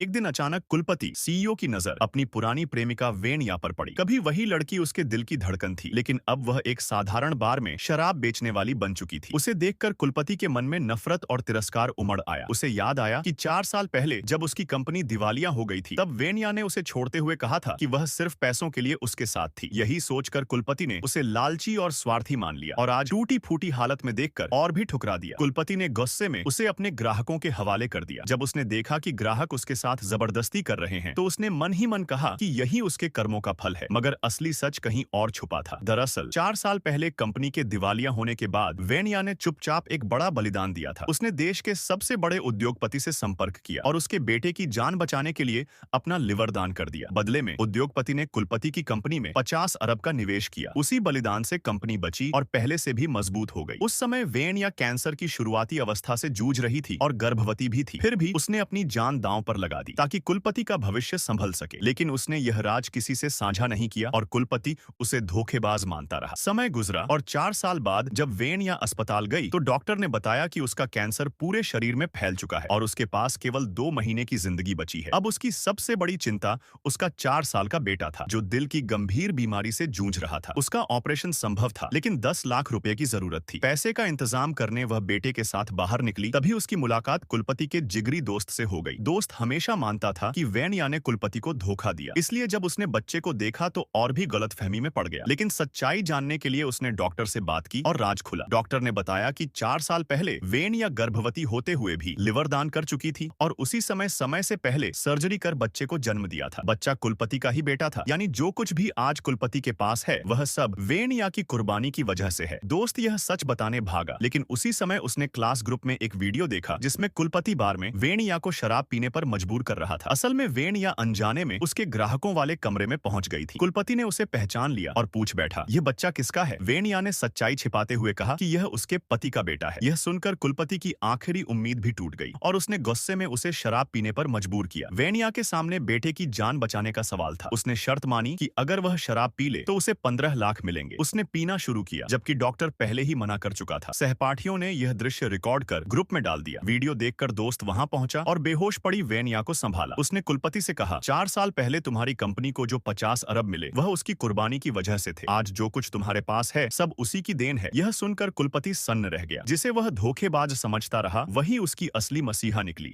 एक दिन अचानक कुलपति सीईओ की नजर अपनी पुरानी प्रेमिका वेनिया पर पड़ी। कभी वही लड़की उसके दिल की धड़कन थी, लेकिन अब वह एक साधारण बार में शराब बेचने वाली बन चुकी थी। उसे देखकर कुलपति के मन में नफरत और तिरस्कार उमड़ आया। उसे याद आया कि 4 साल पहले जब उसकी कंपनी दिवालिया हो गई थी, तब वेनिया ने उसे छोड़ते हुए कहा था कि वह सिर्फ पैसों के लिए उसके साथ थी। यही सोचकर कुलपति ने उसे लालची और स्वार्थी मान लिया और आज टूटी फूटी हालत में देखकर और भी ठुकरा दिया। कुलपति ने गुस्से में उसे अपने ग्राहकों के हवाले कर दिया। जब उसने देखा कि ग्राहक उसके साथ जबरदस्ती कर रहे हैं, तो उसने मन ही मन कहा कि यही उसके कर्मों का फल है। मगर असली सच कहीं और छुपा था। दरअसल 4 साल पहले कंपनी के दिवालिया होने के बाद वेनिया ने चुपचाप एक बड़ा बलिदान दिया था। उसने देश के सबसे बड़े उद्योगपति से संपर्क किया और उसके बेटे की जान बचाने के लिए अपना लिवर दान कर दिया। बदले में उद्योगपति ने कुलपति की कंपनी में 50 अरब का निवेश किया। उसी बलिदान से कंपनी बची और पहले से भी मजबूत हो गई। उस समय वेनिया कैंसर की शुरुआती अवस्था से जूझ रही थी और गर्भवती भी थी। फिर भी उसने अपनी जान दांव पर लगा दी ताकि कुलपति का भविष्य संभल सके। लेकिन उसने यह राज किसी से साझा नहीं किया और कुलपति उसे धोखेबाज मानता रहा। समय गुजरा और 4 साल बाद जब वेनिया अस्पताल गई, तो डॉक्टर ने बताया कि उसका कैंसर पूरे शरीर में फैल चुका है और उसके पास केवल 2 महीने की जिंदगी बची है। अब उसकी सबसे बड़ी चिंता उसका 4 साल का बेटा था, जो दिल की गंभीर बीमारी से जूझ रहा था। उसका ऑपरेशन संभव था, लेकिन 10 लाख रुपए की जरूरत थी। पैसे का इंतजाम करने वह बेटे के साथ बाहर निकली। तभी उसकी मुलाकात कुलपति के जिगरी दोस्त से हो गई। दोस्त हमेशा मानता था कि वेनिया ने कुलपति को धोखा दिया, इसलिए जब उसने बच्चे को देखा तो और भी गलतफहमी में पड़ गया। लेकिन सच्चाई जानने के लिए उसने डॉक्टर से बात की और राज खुला। डॉक्टर ने बताया कि 4 साल पहले वेनिया गर्भवती होते हुए भी लिवर दान कर चुकी थी और उसी समय से पहले सर्जरी कर बच्चे को जन्म दिया था। बच्चा कुलपति का ही बेटा था, यानी जो कुछ भी आज कुलपति के पास है वह सब वेनिया की कुर्बानी की वजह से है। दोस्त यह सच बताने भागा, लेकिन उसी समय उसने क्लास ग्रुप में एक वीडियो देखा जिसमें कुलपति बार में वेनिया को शराब पीने पर मजबूर कर रहा था। असल में वेनिया अनजाने में उसके ग्राहकों वाले कमरे में पहुंच गई थी। कुलपति ने उसे पहचान लिया और पूछ बैठा, यह बच्चा किसका है? वेनिया ने सच्चाई छिपाते हुए कहा कि यह उसके पति का बेटा है। यह सुनकर कुलपति की आखिरी उम्मीद भी टूट गई और उसने गुस्से में उसे शराब पीने पर मजबूर किया। वेनिया के सामने बेटे की जान बचाने का सवाल था। उसने शर्त मानी कि अगर वह शराब पी ले तो उसे 15 लाख मिलेंगे। उसने पीना शुरू किया, जबकि डॉक्टर पहले ही मना कर चुका था। सहपाठियों ने यह दृश्य रिकॉर्ड कर ग्रुप में डाल दिया। वीडियो देखकर दोस्त वहां पहुंचा और बेहोश पड़ी वेनिया को संभाला। उसने कुलपति से कहा, 4 साल पहले तुम्हारी कंपनी को जो 50 अरब मिले वह उसकी कुर्बानी की वजह से थे। आज जो कुछ तुम्हारे पास है सब उसी की देन है। यह सुनकर कुलपति सन्न रह गया। जिसे वह धोखेबाज समझता रहा, वही उसकी असली मसीहा निकली।